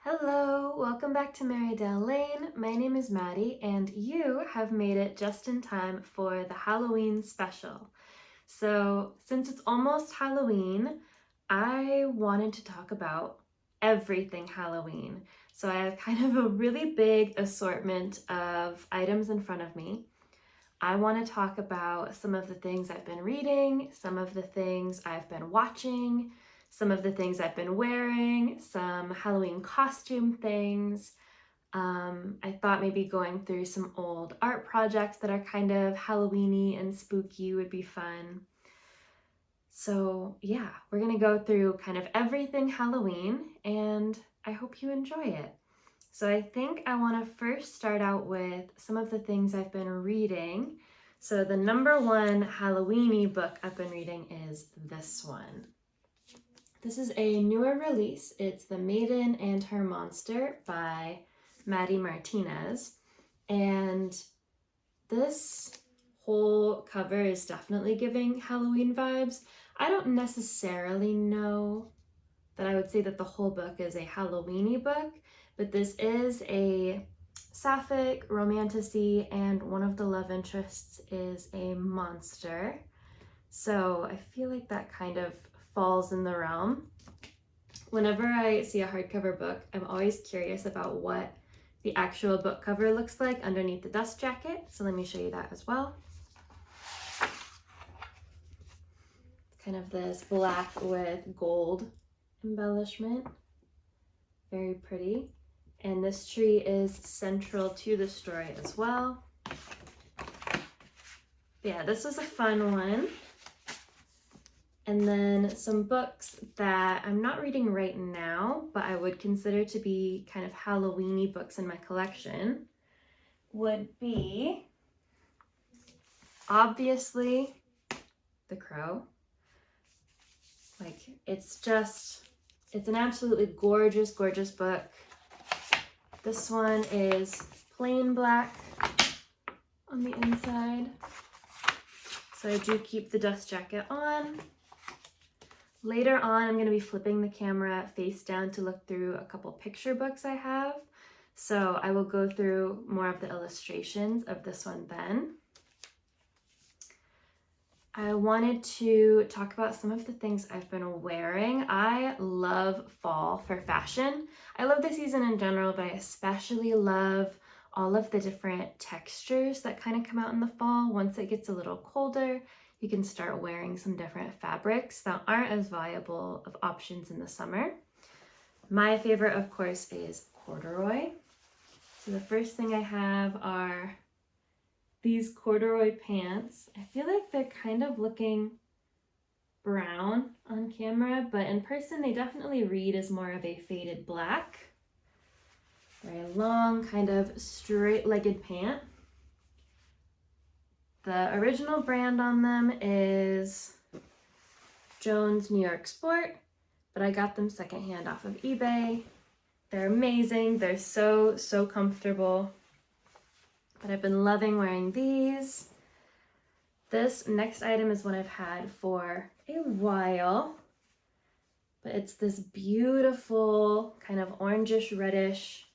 Hello, welcome back to Marydale Lane. My name is Maddie, and you have made it just in time for the Halloween special. So, since it's almost Halloween, I wanted to talk about everything Halloween. So, I have kind of a really big assortment of items in front of me. I want to talk about some of the things I've been reading, some of the things I've been watching, some of the things I've been wearing, some Halloween costume things. I thought maybe going through some old art projects that are kind of Halloweeny and spooky would be fun. So yeah, we're gonna go through kind of everything Halloween, and I hope you enjoy it. So I think I want to first start out with some of the things I've been reading. So the number one Halloween-y book I've been reading is this one. This is a newer release. It's The Maiden and Her Monster by Maddie Martinez. And this whole cover is definitely giving Halloween vibes. I don't necessarily know that I would say that the whole book is a Halloween-y book, but this is a sapphic romantasy, and one of the love interests is a monster. So I feel like that kind of falls in the realm. Whenever I see a hardcover book, I'm always curious about what the actual book cover looks like underneath the dust jacket. So let me show you that as well. Kind of this black with gold embellishment. Very pretty. And this tree is central to the story as well. Yeah, this was a fun one. And then some books that I'm not reading right now, but I would consider to be kind of Halloween-y books in my collection would be, obviously, The Crow. Like, it's an absolutely gorgeous, gorgeous book. This one is plain black on the inside. So I do keep the dust jacket on. Later on, I'm going to be flipping the camera face down to look through a couple picture books I have. So I will go through more of the illustrations of this one then. I wanted to talk about some of the things I've been wearing. I love fall for fashion. I love the season in general, but I especially love all of the different textures that kind of come out in the fall. Once it gets a little colder, you can start wearing some different fabrics that aren't as viable of options in the summer. My favorite, of course, is corduroy. So the first thing I have are these corduroy pants. I feel like they're kind of looking brown on camera, but in person they definitely read as more of a faded black. Very long, kind of straight-legged pant. The original brand on them is Jones New York Sport, but I got them secondhand off of eBay. They're amazing. They're so, so comfortable. But I've been loving wearing these. This next item is one I've had for a while, but it's this beautiful kind of orangish reddish,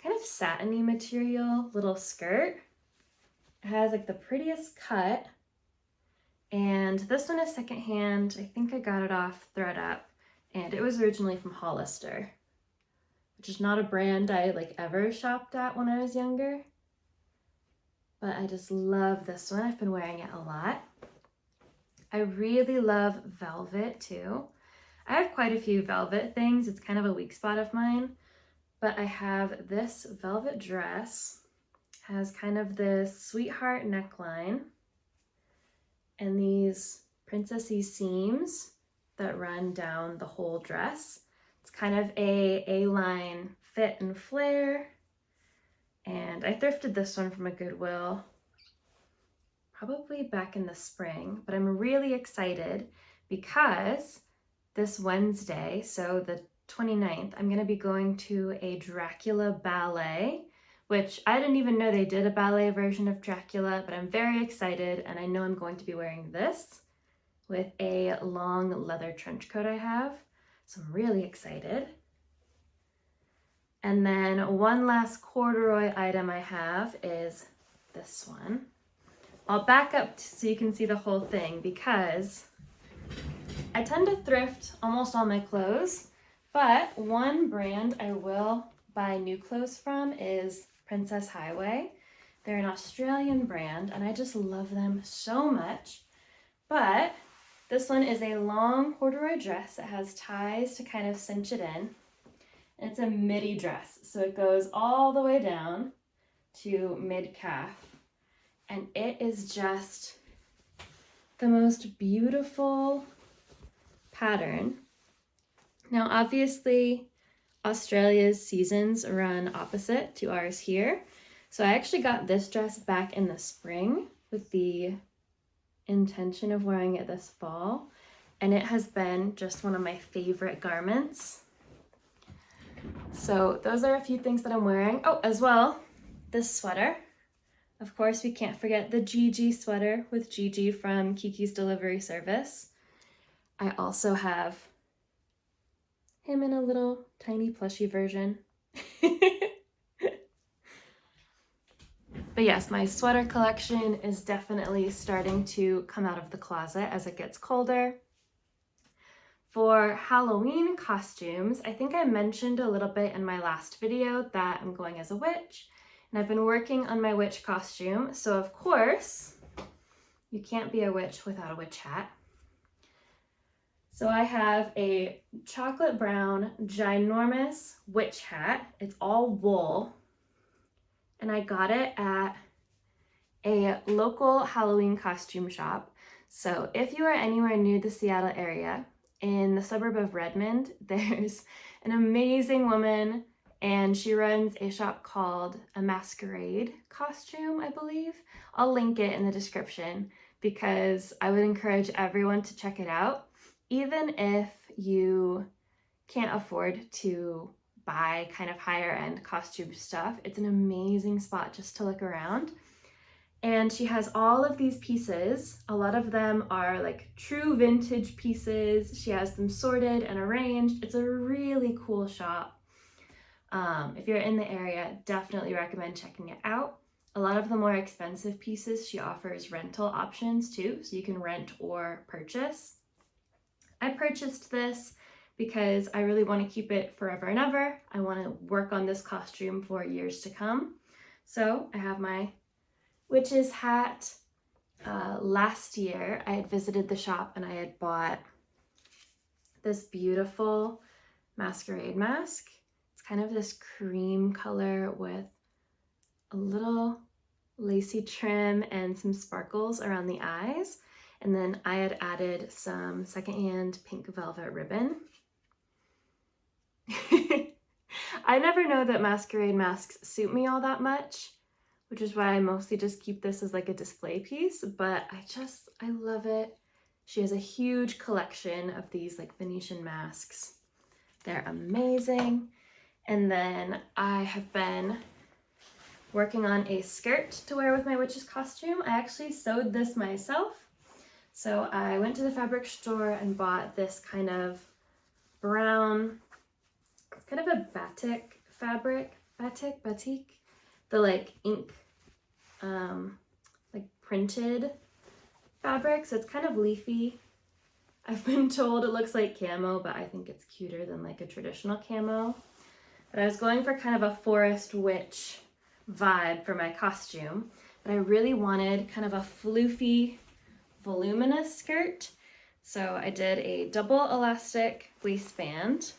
kind of satiny material little skirt. It has like the prettiest cut, and this one is secondhand. I think I got it off ThredUp, and it was originally from Hollister, which is not a brand I like ever shopped at when I was younger. But I just love this one. I've been wearing it a lot. I really love velvet too. I have quite a few velvet things. It's kind of a weak spot of mine. But I have this velvet dress. Has kind of this sweetheart neckline and these princessy seams that run down the whole dress. It's kind of a A-line fit and flare. And I thrifted this one from a Goodwill probably back in the spring, but I'm really excited because this Wednesday, so the 29th, I'm going to be going to a Dracula ballet, which I didn't even know they did a ballet version of Dracula, but I'm very excited, and I know I'm going to be wearing this with a long leather trench coat I have, so I'm really excited. And then one last corduroy item I have is this one. I'll back up so you can see the whole thing because I tend to thrift almost all my clothes, but one brand I will buy new clothes from is Princess Highway. They're an Australian brand and I just love them so much. But this one is a long corduroy dress. It has ties to kind of cinch it in. And it's a midi dress, so it goes all the way down to mid-calf. And it is just the most beautiful pattern. Now, obviously, Australia's seasons run opposite to ours here. So I actually got this dress back in the spring with the intention of wearing it this fall. And it has been just one of my favorite garments. So those are a few things that I'm wearing. Oh, as well, this sweater. Of course, we can't forget the Gigi sweater with Gigi from Kiki's Delivery Service. I also have him in a little tiny plushy version. But yes, my sweater collection is definitely starting to come out of the closet as it gets colder. For Halloween costumes, I think I mentioned a little bit in my last video that I'm going as a witch, and I've been working on my witch costume. So of course, you can't be a witch without a witch hat. So I have a chocolate brown, ginormous witch hat. It's all wool, and I got it at a local Halloween costume shop. So if you are anywhere near the Seattle area, in the suburb of Redmond, there's an amazing woman and she runs a shop called A Masquerade Costume, I believe. I'll link it in the description because I would encourage everyone to check it out. Even if you can't afford to buy kind of higher end costume stuff, it's an amazing spot just to look around. And she has all of these pieces. A lot of them are like true vintage pieces. She has them sorted and arranged. It's a really cool shop. If you're in the area, definitely recommend checking it out. A lot of the more expensive pieces, she offers rental options too, so you can rent or purchase. I purchased this because I really want to keep it forever and ever. I want to work on this costume for years to come. So I have my witch's hat. Last year I had visited the shop and I had bought this beautiful masquerade mask. It's kind of this cream color with a little lacy trim and some sparkles around the eyes. And then I had added some secondhand pink velvet ribbon. I never know that masquerade masks suit me all that much, which is why I mostly just keep this as like a display piece, but I love it. She has a huge collection of these like Venetian masks. They're amazing. And then I have been working on a skirt to wear with my witch's costume. I actually sewed this myself. So I went to the fabric store and bought this kind of brown, it's kind of a batik fabric, batik, the like ink, like printed fabric. So it's kind of leafy. I've been told it looks like camo, but I think it's cuter than like a traditional camo. But I was going for kind of a forest witch vibe for my costume, but I really wanted kind of a floofy, voluminous skirt. So I did a double elastic waistband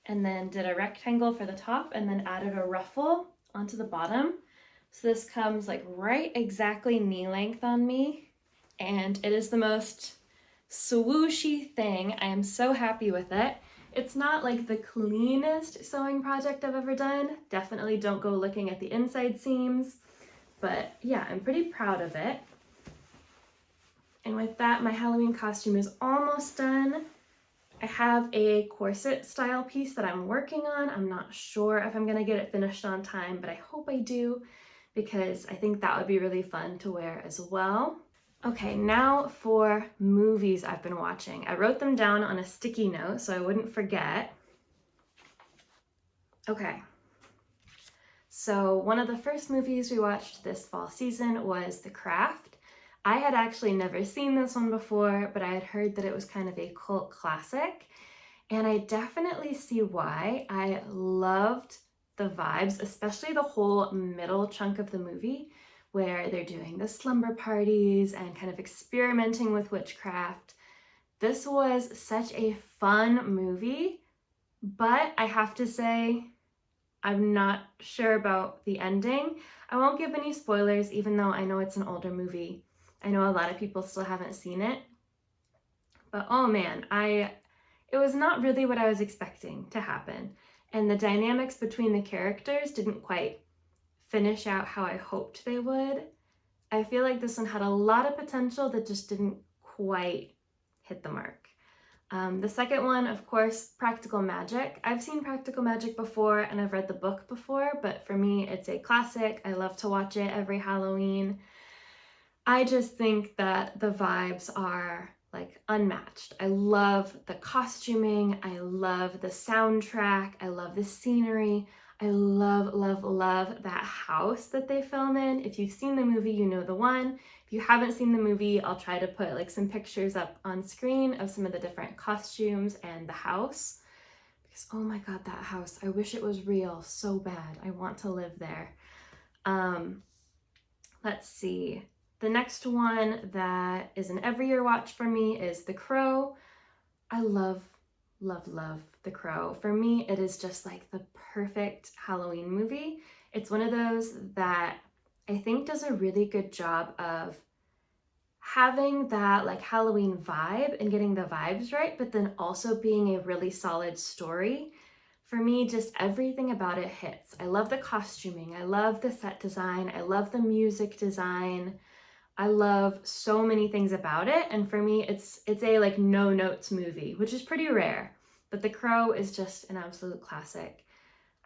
and then did a rectangle for the top and then added a ruffle onto the bottom. So this comes like right exactly knee length on me, and it is the most swooshy thing. I am so happy with it. It's not like the cleanest sewing project I've ever done. Definitely don't go looking at the inside seams, but yeah, I'm pretty proud of it. And with that, my Halloween costume is almost done. I have a corset style piece that I'm working on. I'm not sure if I'm gonna get it finished on time, but I hope I do because I think that would be really fun to wear as well. Okay, now for movies I've been watching. I wrote them down on a sticky note so I wouldn't forget. Okay, So one of the first movies we watched this fall season was The Craft. I had actually never seen this one before, but I had heard that it was kind of a cult classic, and I definitely see why. I loved the vibes, especially the whole middle chunk of the movie where they're doing the slumber parties and kind of experimenting with witchcraft. This was such a fun movie, but I have to say, I'm not sure about the ending. I won't give any spoilers, even though I know it's an older movie. I know a lot of people still haven't seen it. But oh man, it was not really what I was expecting to happen. And the dynamics between the characters didn't quite finish out how I hoped they would. I feel like this one had a lot of potential that just didn't quite hit the mark. The second one, of course, Practical Magic. I've seen Practical Magic before and I've read the book before, but for me, it's a classic. I love to watch it every Halloween. I just think that the vibes are like unmatched. I love the costuming. I love the soundtrack. I love the scenery. I love that house that they film in. If you've seen the movie, you know the one. If you haven't seen the movie, I'll try to put like some pictures up on screen of some of the different costumes and the house. Because oh my God, that house, I wish it was real so bad. I want to live there. Let's see. The next one that is an every year watch for me is The Crow. I love The Crow. For me, it is just like the perfect Halloween movie. It's one of those that I think does a really good job of having that like Halloween vibe and getting the vibes right, but then also being a really solid story. For me, just everything about it hits. I love the costuming. I love the set design. I love the music design. I love so many things about it, and for me, it's a like no notes movie, which is pretty rare. But The Crow is just an absolute classic.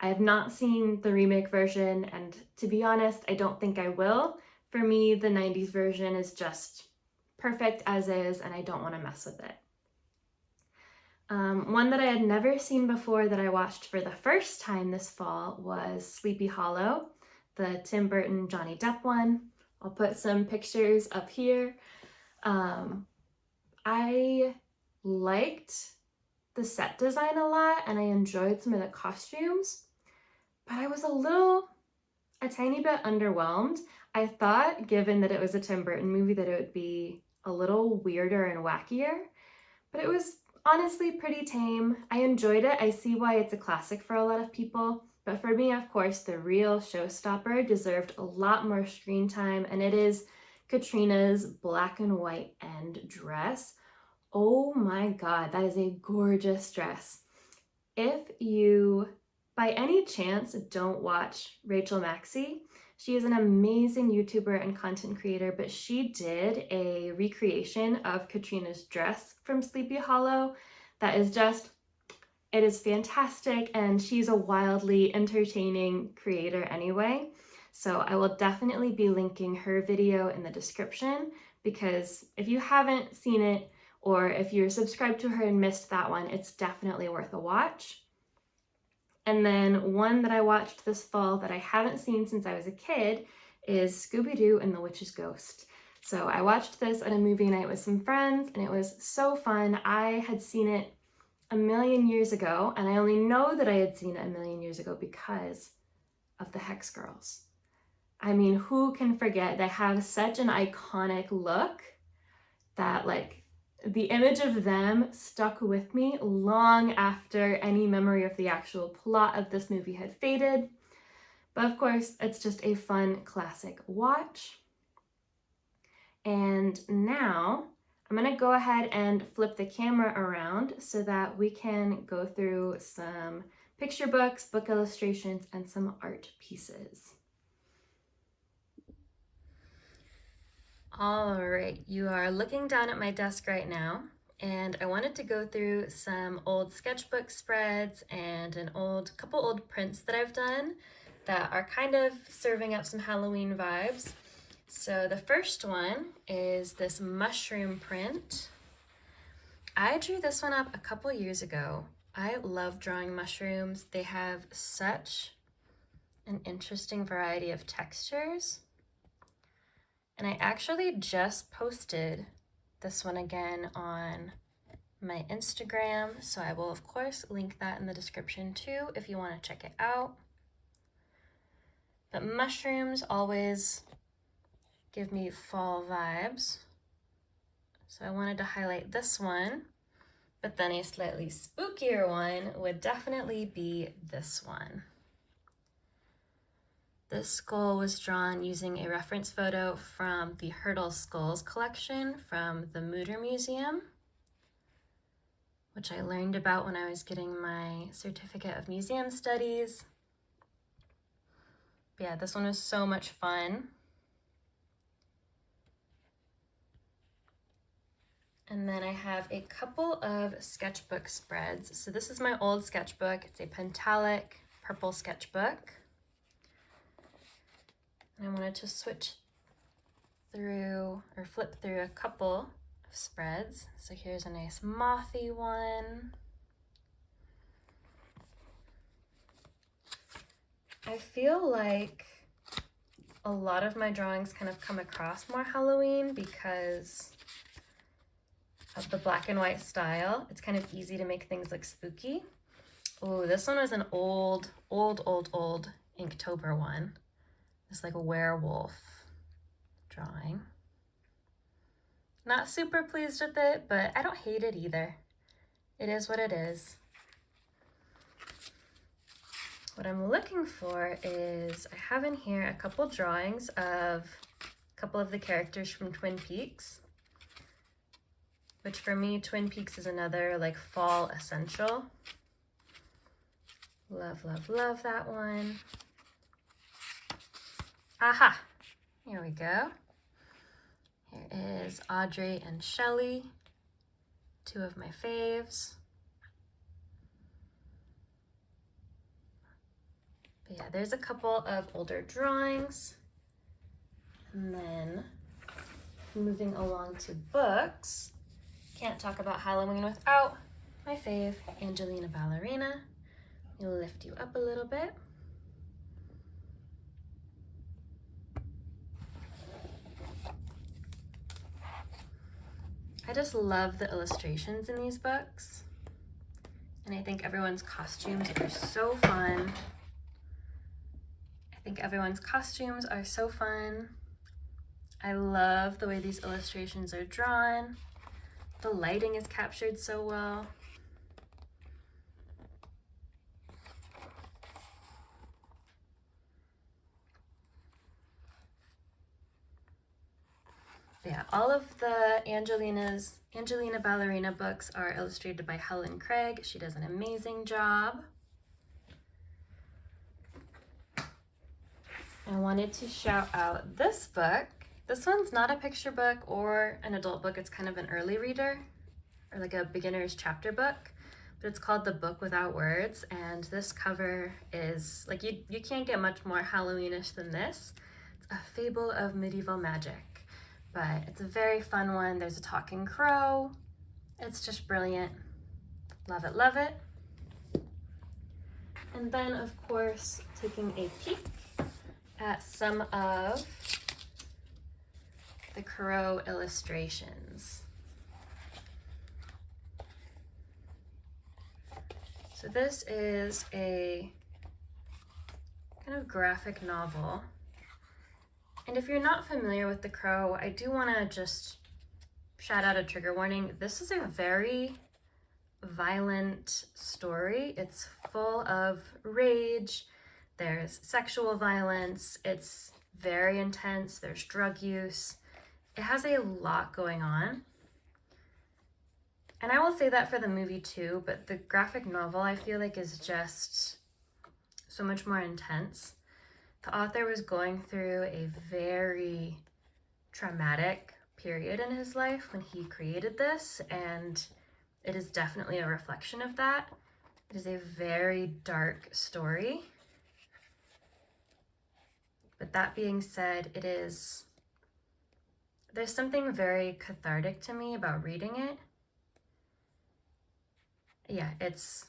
I have not seen the remake version, and to be honest, I don't think I will. For me, the 90s version is just perfect as is, and I don't want to mess with it. One that I had never seen before that I watched for the first time this fall was Sleepy Hollow, the Tim Burton Johnny Depp one. I'll put some pictures up here. I liked the set design a lot and I enjoyed some of the costumes, but I was a tiny bit underwhelmed. I thought, given that it was a Tim Burton movie, that it would be a little weirder and wackier, but it was honestly pretty tame. I enjoyed it. I see why it's a classic for a lot of people. But for me, of course, the real showstopper deserved a lot more screen time, and it is Katrina's black and white end dress. Oh my God, that is a gorgeous dress. If you, by any chance, don't watch Rachel Maxey, she is an amazing YouTuber and content creator, but she did a recreation of Katrina's dress from Sleepy Hollow that is just, it is fantastic, and she's a wildly entertaining creator anyway. So I will definitely be linking her video in the description, because if you haven't seen it, or if you're subscribed to her and missed that one, it's definitely worth a watch. And then one that I watched this fall that I haven't seen since I was a kid is Scooby-Doo and the Witch's Ghost. So I watched this at a movie night with some friends, and it was so fun. I had seen it a million years ago, and I only know that I had seen it a million years ago because of the Hex Girls. I mean, who can forget? They have such an iconic look that like the image of them stuck with me long after any memory of the actual plot of this movie had faded. But of course, it's just a fun classic watch. And now I'm gonna go ahead and flip the camera around so that we can go through some picture books, book illustrations, and some art pieces. All right, you are looking down at my desk right now, and I wanted to go through some old sketchbook spreads and couple old prints that I've done that are kind of serving up some Halloween vibes. So the first one is this mushroom print. I drew this one up a couple years ago. I love drawing mushrooms. They have such an interesting variety of textures. And I actually just posted this one again on my Instagram, so I will of course link that in the description too if you want to check it out. But mushrooms always give me fall vibes, so I wanted to highlight this one, but then a slightly spookier one would definitely be this one. This skull was drawn using a reference photo from the Hurdle Skulls collection from the Mutter Museum, which I learned about when I was getting my certificate of museum studies. But yeah, this one was so much fun. And then I have a couple of sketchbook spreads. So this is my old sketchbook. It's a Pentalic purple sketchbook. And I wanted to switch through or flip through a couple of spreads. So here's a nice mothy one. I feel like a lot of my drawings kind of come across more Halloween because of the black and white style. It's kind of easy to make things look spooky. Oh, this one was an old Inktober one. It's like a werewolf drawing. Not super pleased with it, but I don't hate it either. It is what it is. What I'm looking for is, I have in here a couple drawings of a couple of the characters from Twin Peaks, which for me, Twin Peaks is another like fall essential. Love, love, love that one. Aha, here we go. Here is Audrey and Shelley, two of my faves. But yeah, there's a couple of older drawings. And then moving along to books, can't talk about Halloween without my fave, Angelina Ballerina. Let me lift you up a little bit. I just love the illustrations in these books. And I think everyone's costumes are so fun. I love the way these illustrations are drawn. The lighting is captured so well. Yeah, all of the Angelina Ballerina books are illustrated by Helen Craig. She does an amazing job. I wanted to shout out this book. This one's not a picture book or an adult book. It's kind of an early reader or like a beginner's chapter book, but it's called The Book Without Words. And this cover is like, you can't get much more Halloweenish than this. It's a fable of medieval magic. But it's a very fun one. There's a talking crow. It's just brilliant. Love it, love it. And then, of course, taking a peek at some of the crow illustrations. So this is a kind of graphic novel. And if you're not familiar with The Crow, I do want to just shout out a trigger warning. This is a very violent story. It's full of rage. There's sexual violence. It's very intense. There's drug use. It has a lot going on. And I will say that for the movie too, but the graphic novel I feel like is just so much more intense. The author was going through a very traumatic period in his life when he created this, and it is definitely a reflection of that. It is a very dark story. But that being said, there's something very cathartic to me about reading it. Yeah, it's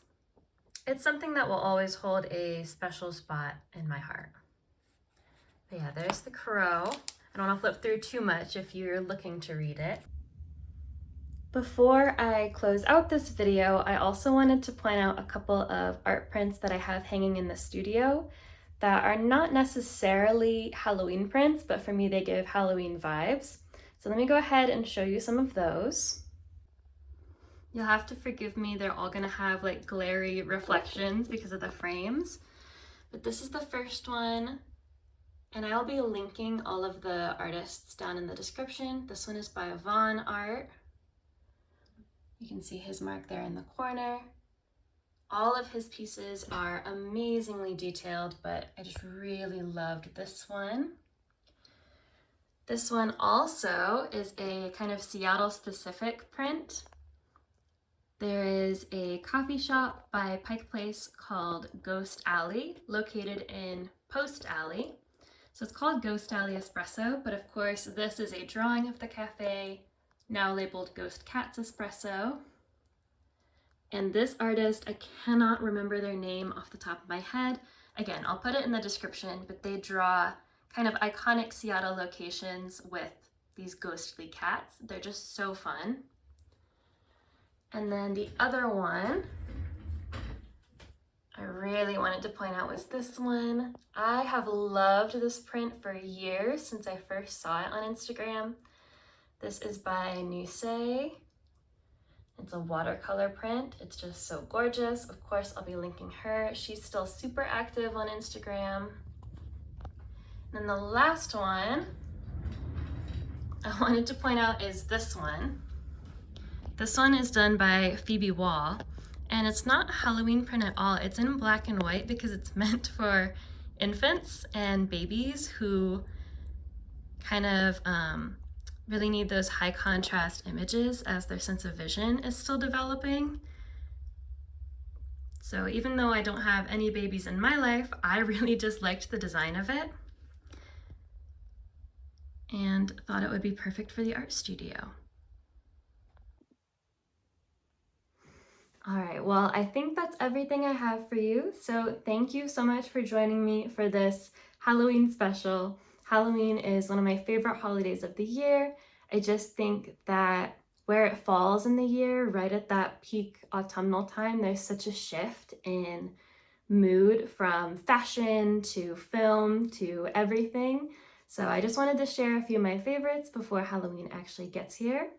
something that will always hold a special spot in my heart. But yeah, there's the crow. I don't want to flip through too much if you're looking to read it. Before I close out this video, I also wanted to point out a couple of art prints that I have hanging in the studio that are not necessarily Halloween prints, but for me they give Halloween vibes. So let me go ahead and show you some of those. You'll have to forgive me, they're all gonna have like glary reflections because of the frames. But this is the first one, and I'll be linking all of the artists down in the description. This one is by Vaughn Art. You can see his mark there in the corner. All of his pieces are amazingly detailed, but I just really loved this one. This one also is a kind of Seattle specific print. There is a coffee shop by Pike Place called Ghost Alley, located in Post Alley. So it's called Ghost Alley Espresso, but of course this is a drawing of the cafe, now labeled Ghost Cats Espresso. And this artist, I cannot remember their name off the top of my head. Again, I'll put it in the description, but they draw kind of iconic Seattle locations with these ghostly cats. They're just so fun. And then the other one I really wanted to point out was this one. I have loved this print for years since I first saw it on Instagram. This is by Nusei. It's a watercolor print. It's just so gorgeous. Of course, I'll be linking her. She's still super active on Instagram. And then the last one I wanted to point out is this one. This one is done by Phoebe Wall, and it's not a Halloween print at all. It's in black and white because it's meant for infants and babies who kind of really need those high contrast images as their sense of vision is still developing. So even though I don't have any babies in my life, I really just liked the design of it and thought it would be perfect for the art studio. All right, well, I think that's everything I have for you. So thank you so much for joining me for this Halloween special. Halloween is one of my favorite holidays of the year. I just think that where it falls in the year, right at that peak autumnal time, there's such a shift in mood from fashion to film to everything. So I just wanted to share a few of my favorites before Halloween actually gets here.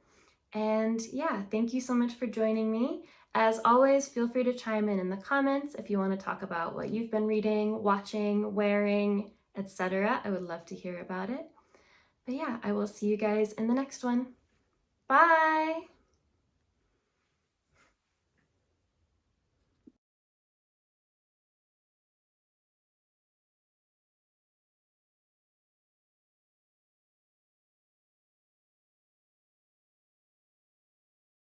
And yeah, thank you so much for joining me. As always, feel free to chime in the comments if you want to talk about what you've been reading, watching, wearing, etc. I would love to hear about it. But yeah, I will see you guys in the next one. Bye!